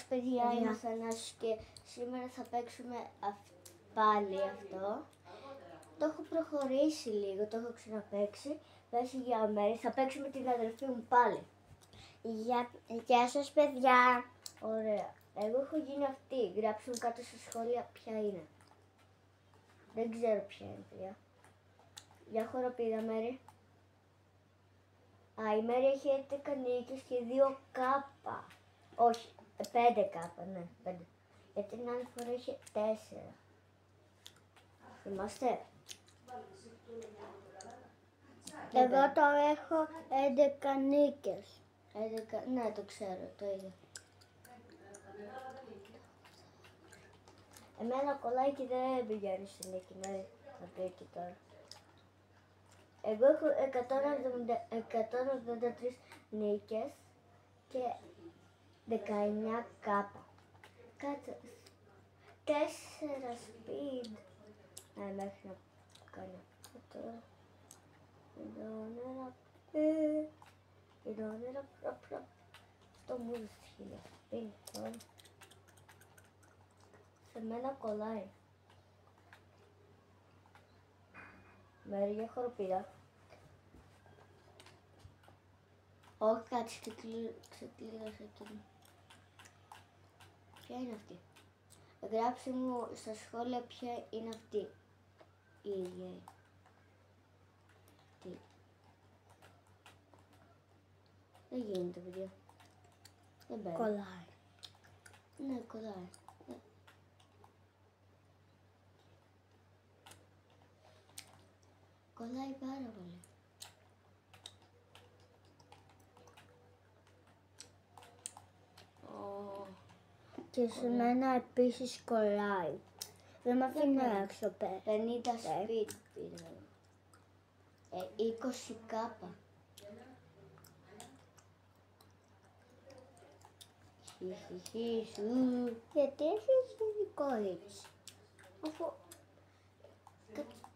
Παιδιά, είμαι ο Θανάσης και σήμερα θα παίξουμε πάλι αυτό. Το έχω προχωρήσει λίγο, το έχω ξαναπαίξει. Βάσει για μέρη, θα παίξουμε την αδερφή μου πάλι. Γεια σας παιδιά. Ωραία. Εγώ έχω γίνει αυτή. Γράψτε μου κάτω στα σχόλια ποια είναι. Δεν ξέρω ποια είναι παιδιά. Για χοροπήδα Μέρη. Η Μέρη έχει 11 νίκες και 2 κάπα. Όχι, 5 κάπα, ναι, 5. Γιατί την άλλη φορά είχε 4. Είμαστε. Εγώ τώρα έχω 11 νίκες. 11, ναι, το ξέρω, το είδα. Εμένα κολλάει και δεν πηγαίνει στην νίκη, ναι, θα πει και τώρα. Εγώ έχω 183 νίκες και 19 κάπα. Κάτσε. 4 speed. Μέχρι να κάνω αυτό. Εδώ νερά. Αυτό μου δείχνει. Σε μένα κολλάει. Μέρη για χοροπήδα. Όχι, κάτι ξεκλείδωσε εκείνη. Ποια είναι αυτή? Γράψτε μου στα σχόλια ποια είναι αυτή. Η ίδια. Τι. Δεν γίνεται παιδιά. Δεν παίρνει. Κολλάει. Ναι, κολλάει. Κολλάει πάρα πολύ. Και σε μένα επίσης κολλάει. Δεν με αφήνει να έξω 50 speed πήρα. 20 κάπα. Γιατί έχεις γενικό έτσι? Αφού...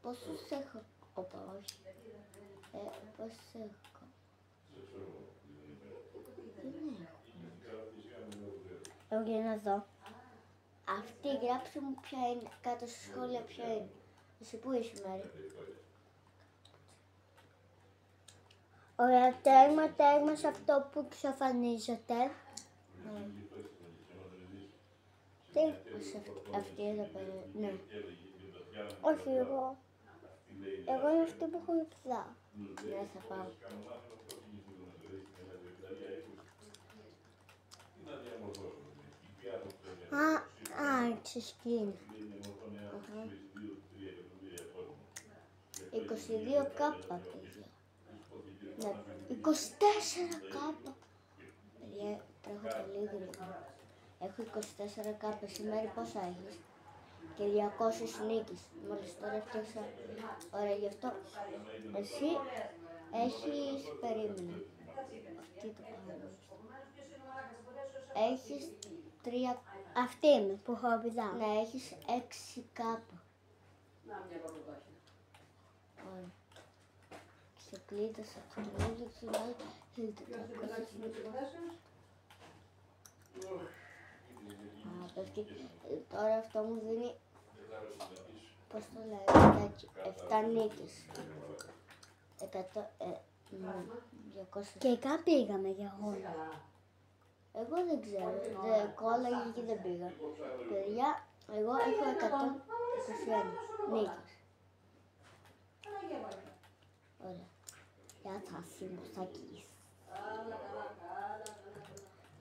Πόσους έχω? Όπα, όχι. Πόσους έχω? Εγώ για να δω. Αυτή, γράψτε μου ποια είναι, κάτω στα σχόλια ποια είναι. Εσύ πού είσαι Μέρη? Ωραία, τέρμα σε αυτό που εξαφανίζεται. Τι? Αυτή εδώ πέρα, ναι. Όχι εγώ. Εγώ είναι αυτή που έχω λεπτά. Ναι, θα πάω. Ξεσκίνη. 22 κάπα, παιδιά. Ναι, 24 κάπα. Παιδιά, τρέχω πολύ γρήγορα. Έχω 24 κάπα. Σήμερα πόσα έχεις? Και 200 νίκες. Μόλις τώρα έφτιαξα. Ωραία, γι' αυτό εσύ έχεις, περίμενε. Αυτή το πάνω. Έχεις 3. Αυτή είναι που έχω πηδά. Ναι, έχεις 6 κάπα. Ωραία. Ξεκλείδωσα το καινούργιο κοινό. Πέφτει. Τώρα αυτό μου δίνει, πώς το λέω, 7 νίκες. 200. Και κάπου πήγαμε για όλα. Εγώ δεν ξέρω, κόλλαγε και δεν πήγα. Παιδιά, εγώ έχω 121 νίκες. Ωραία. Για τα συμποσάκης.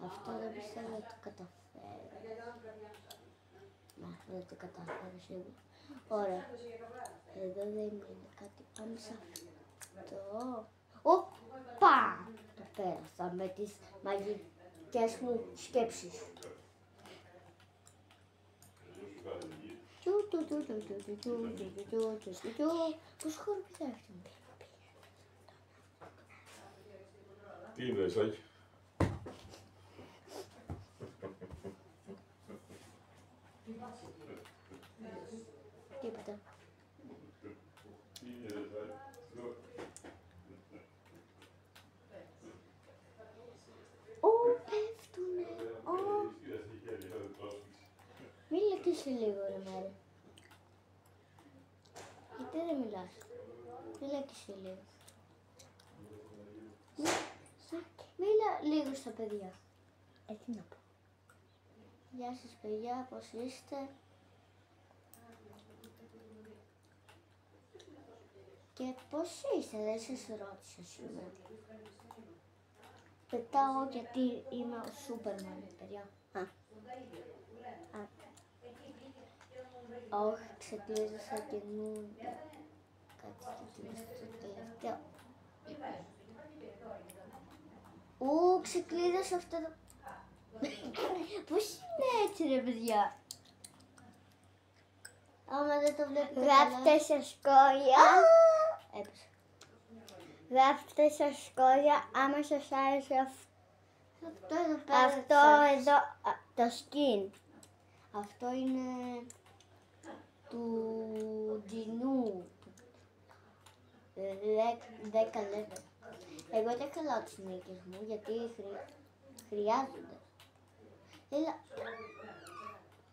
Αυτό δεν πιστεύω ότι το καταφέρω. Να, δεν το καταφέρω σίγουρα. Ωραία. Εδώ δεν είναι κάτι. Πάμε σε αυτό. Οπα! Το πέρασα με τις μαγικές μου σκέψεις. Πώς χοροπηδά αυτό? Τι είναι, Σάκη? Τίποτα. Πέφτουνε. εσύ λίγο ρε Μέρη. Γιατί δεν μιλάς. Μίλα και εσύ λίγο. Μίλα λίγο στα παιδιά. Έτσι να πω. Γεια σας παιδιά, πώς είστε. Και πώς είστε, δεν σας ρώτησα σήμερα. Πετάω γιατί είμαι ο Σούπερμαν, παιδιά. Όχι, ξεκλείδωσα καινούργια. Κάτσε και κλείσω το τελευταίο. Ξεκλείδωσα αυτό το... Πώς είναι έτσι ρε παιδιά. Άμα δεν το βλέπετε Γράψτε στα σχόλια. Έπεσε. Γράψτε στα σχόλια άμα σας άρεσε Αυτό εδώ πέρα. αυτό εδώ, το skin. Αυτό είναι του Τζινού. 10 level. Εγώ δεν χαλάω τις νίκες μου γιατί χρειάζονται. Έλα.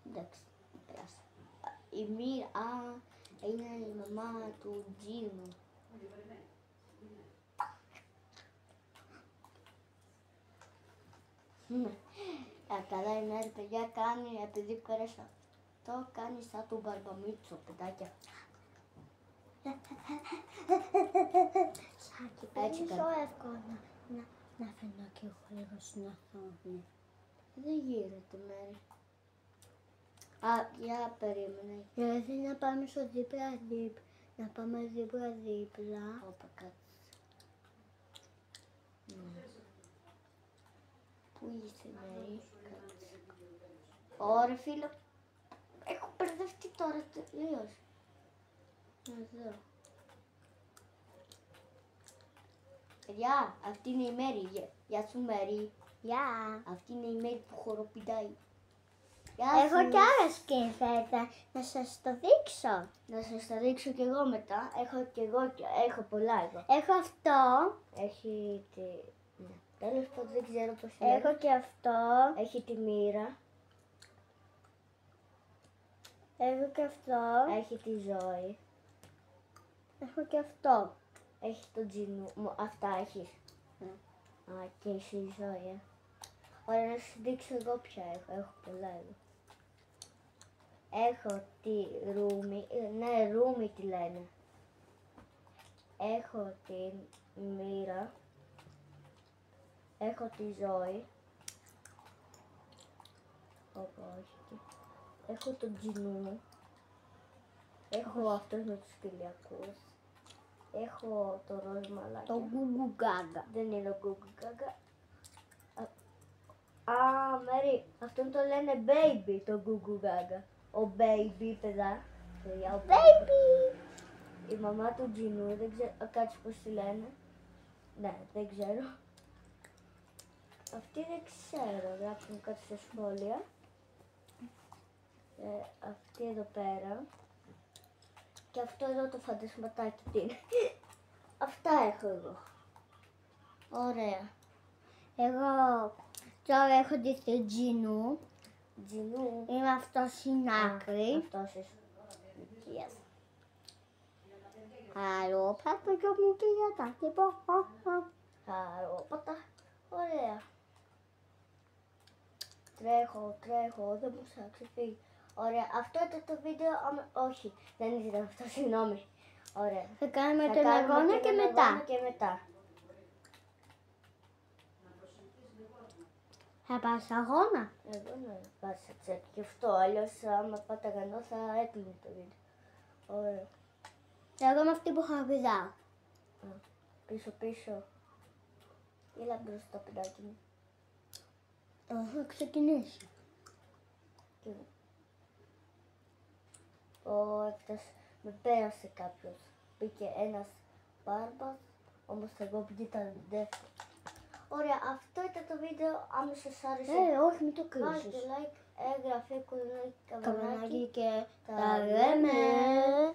Εντάξει, πέρασε. Η Μύρα είναι η μαμά του Τζίνου. Καλά η Μέρη παιδιά κάνει, επειδή πέρασα αυτό, κάνει σαν του Μπαρμπαμίτσο παιδάκια. Σάκη, Έτσι πολύ κάνω. εύκολο να φαίνω και εγώ λίγο στην οθόνη. Δεν γίνεται Μέρη. Για περίμενε. Δηλαδή να πάμε στο δίπλα-δίπλα. Να πάμε δίπλα-δίπλα. Όπα κάτσε. Πού είσαι Μέρη, κάτσε. Ωραία φίλο. Έχω μπερδευτεί τώρα τελείως. Εδώ. Παιδιά, αυτή είναι η Μέρη. Γεια σου Μέρη. Γεια. Αυτή είναι η Μέρη που χοροπηδάει. Έχω κι άλλα skin θα να σας το δείξω. Να σας τα δείξω κι εγώ μετά. Έχω πολλά εγώ. Έχω αυτό. Έχει τη... Ναι. Τέλος πάντων δεν ξέρω πώς είναι. Έχω και αυτό. Έχει τη Μύρα. Έχω και αυτό. Έχει τη Ζωή. Έχω και αυτό. Έχει τον Τζινού. Αυτά έχεις. Α, και εσύ η Ζωή. Ωραία, να σου δείξω εγώ ποια έχω. Έχω πολλά εγώ. Έχω τη Ρούμι. Ναι, Ρούμι τη λένε. Έχω τη Μύρα. Έχω τη Ζωή. Όχι. Έχω τον Τζινού. Έχω αυτός με τους κοιλιακούς. Έχω το ροζ μαλάκι. Το γκουγκου γκάγκα. Δεν είναι ο Google Gaga. Μέρη, αυτόν το λένε baby το Google Gaga. Ο baby, παιδά. Παιδιά, ο baby. Η μαμά του Τζινού, δεν ξέρω, κάτσε πώς τη λένε. Ναι, δεν ξέρω. Αυτή δεν ξέρω, γράψτε μου κάτι στα σχόλια. Αυτή εδώ πέρα. Και αυτό εδώ το φαντασματάκι τι είναι. Αυτά έχω εγώ. Ωραία. Εγώ τώρα έχω τη Τζινού. Τζινού. Είμαι αυτό στην άκρη. Αυτός είσαι. Yes. Άλλο παπαγιό μου και για τα τύπο. Χαρόπατα. Ωραία. Τρέχω, δεν μπορούσα να ξεφύγει. Ωραία, αυτό ήταν το βίντεο. Όχι, δεν ήταν αυτό, συγγνώμη. Ωραία. Θα κάνουμε Θα τον κάνουμε αγώνα τον και αγώνα μετά. και μετά. Θα πας αγώνα. Εγώ να πας έτσι και αυτό, αλλιώς άμα πάτε γανό θα έκλεινε το βίντεο. Ωραία. Εγώ είμαι αυτή που χαρπιδάω. Πίσω. Έλα μπροστά παιδάκι μου. Έχω ξεκινήσει. Και έφτασε, με πέρασε κάποιος. Μπήκε ένας μπάρμπας, όμως εγώ ήταν δεύτερο. Ωραία, αυτό ήταν το βίντεο. Άμα σας άρεσε, Όχι, μην το βάλτε κλείσεις. like, έγραφε, κουδουνάκι, Καμπανάκι καμπανάκι. και Τα τα λέμε. λέμε.